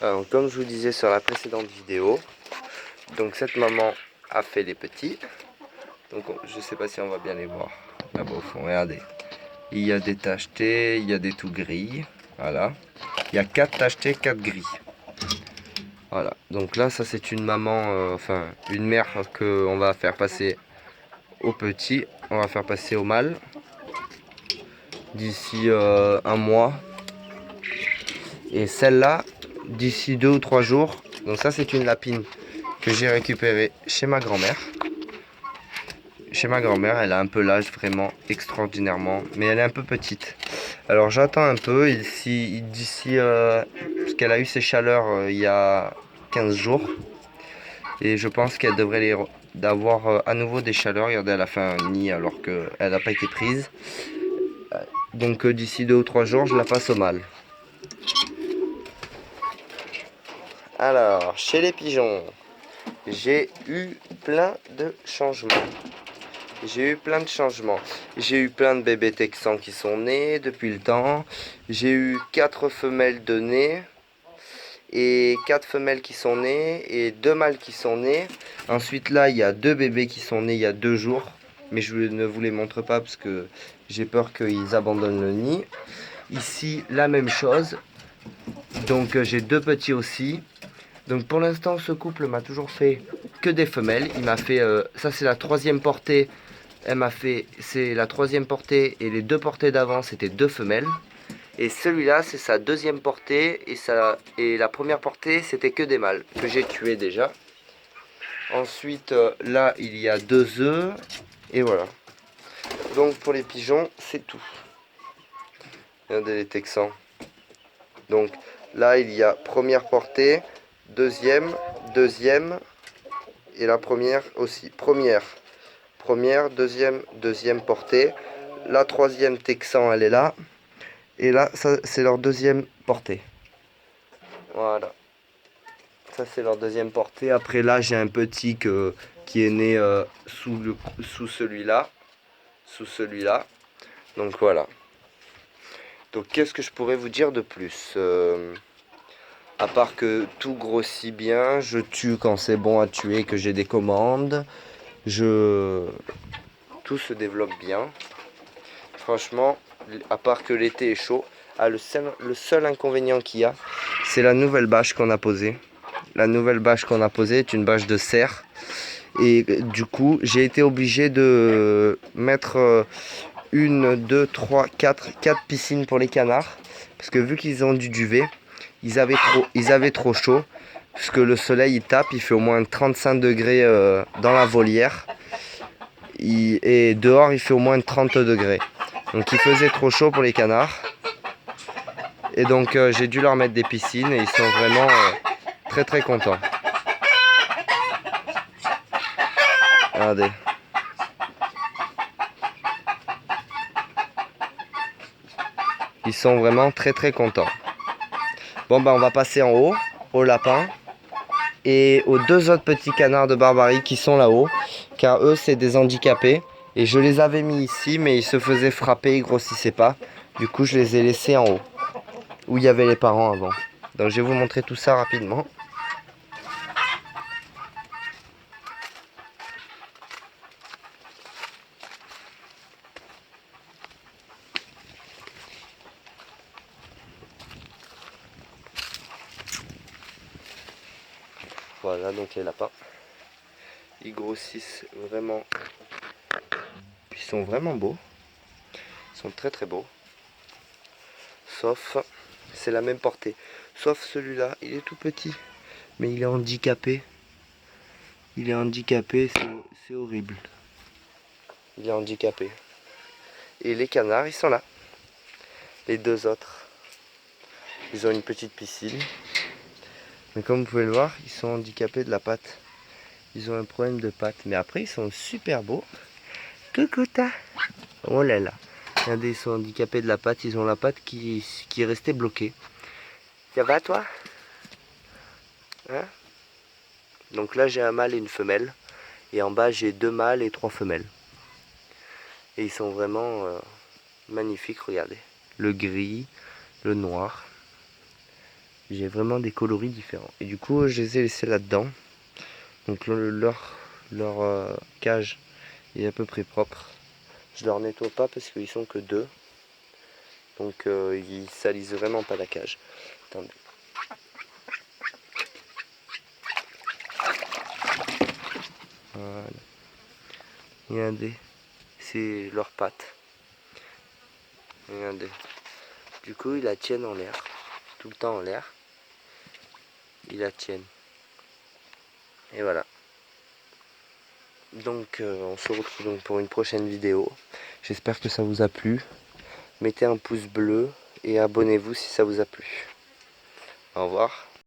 Alors, comme je vous disais sur la précédente vidéo, donc cette maman a fait les petits. Donc je sais pas si on va bien les voir. Là-bas au fond, regardez. Il y a des tachetés, il y a des tout gris. Voilà. Il y a 4 tachetés, 4 gris. Voilà. Donc là, ça c'est une maman, enfin une mère qu'on va faire passer au petit. On va faire passer au mâle d'ici un mois. Et celle-là, d'ici 2 ou 3 jours. Donc ça c'est une lapine que j'ai récupérée chez ma grand-mère. Chez ma grand-mère, elle a un peu l'âge vraiment extraordinairement, mais elle est un peu petite. Alors j'attends un peu, d'ici, parce qu'elle a eu ses chaleurs il y a 15 jours, et je pense qu'elle devrait d'avoir à nouveau des chaleurs. Regardez, elle a fait un nid alors qu'elle n'a pas été prise. Donc d'ici 2 ou 3 jours, je la passe au mâle. Alors, chez les pigeons, j'ai eu plein de changements. J'ai eu plein de changements. J'ai eu plein de bébés texans qui sont nés depuis le temps. J'ai eu 4 femelles de nés. Et 4 femelles qui sont nées. Et 2 mâles qui sont nés. Ensuite là, il y a 2 bébés qui sont nés il y a 2 jours. Mais je ne vous les montre pas parce que j'ai peur qu'ils abandonnent le nid. Ici, la même chose. Donc j'ai 2 petits aussi. Donc pour l'instant, ce couple m'a toujours fait que des femelles. Il m'a fait, ça c'est la 3e portée. Elle m'a fait, c'est la 3e portée et les 2 portées d'avant c'était 2 femelles. Et celui-là c'est sa 2e portée et la première portée c'était que des mâles que j'ai tués déjà. Ensuite là il y a 2 œufs et voilà. Donc pour les pigeons c'est tout. Regardez les texans. Donc là il y a première portée, deuxième, deuxième et la première aussi. Première, deuxième portée. La 3e texan, elle est là. Et là, ça, c'est leur 2e portée. Voilà. Ça, c'est leur 2e portée. Après, là, j'ai un petit qui est né sous celui-là. Sous celui-là. Donc, voilà. Donc, qu'est-ce que je pourrais vous dire de plus à part que tout grossit bien, je tue quand c'est bon à tuer, que j'ai des commandes. Tout se développe bien. Franchement, à part que l'été est chaud, le seul inconvénient qu'il y a, c'est la nouvelle bâche qu'on a posée. La nouvelle bâche qu'on a posée est une bâche de serre. Et du coup, j'ai été obligé de mettre 1, 2, 3, 4 piscines pour les canards. Parce que vu qu'ils ont du duvet, ils avaient trop chaud. Parce que le soleil il tape, il fait au moins 35 degrés dans la volière. Et dehors il fait au moins 30 degrés. Donc il faisait trop chaud pour les canards. Et donc j'ai dû leur mettre des piscines et ils sont vraiment très très contents. Regardez. Ils sont vraiment très très contents. Bon bah on va passer en haut, au lapin. Et aux 2 autres petits canards de Barbarie qui sont là-haut. Car eux c'est des handicapés. Et je les avais mis ici mais ils se faisaient frapper, ils grossissaient pas. Du coup je les ai laissés en haut. Où il y avait les parents avant. Donc je vais vous montrer tout ça rapidement. Voilà donc les lapins. Ils grossissent vraiment. Ils sont vraiment beaux. Ils sont très très beaux. Sauf, c'est la même portée. Sauf celui-là, il est tout petit. Mais il est handicapé. Il est handicapé, c'est horrible. Il est handicapé. Et les canards, ils sont là. Les 2 autres. Ils ont une petite piscine. Mais comme vous pouvez le voir, ils sont handicapés de la patte. Ils ont un problème de patte. Mais après, ils sont super beaux. Coucouta. Oh là là. Regardez, ils sont handicapés de la patte. Ils ont la patte qui est restée bloquée. Ça va toi? Hein? Donc là, j'ai un mâle et une femelle. Et en bas, j'ai 2 mâles et 3 femelles. Et ils sont vraiment magnifiques, regardez. Le gris, le noir. J'ai vraiment des coloris différents. Et du coup, je les ai laissés là-dedans. Donc leur cage est à peu près propre. Je leur nettoie pas parce qu'ils sont que deux. Donc ils salissent vraiment pas la cage. Attendez. Voilà. Regardez. C'est leurs pattes. Regardez. Du coup, ils la tiennent en l'air. Tout le temps en l'air. Ils la tiennent. Et voilà. Donc on se retrouve donc pour une prochaine vidéo. J'espère que ça vous a plu. Mettez un pouce bleu et abonnez-vous si ça vous a plu. Au revoir.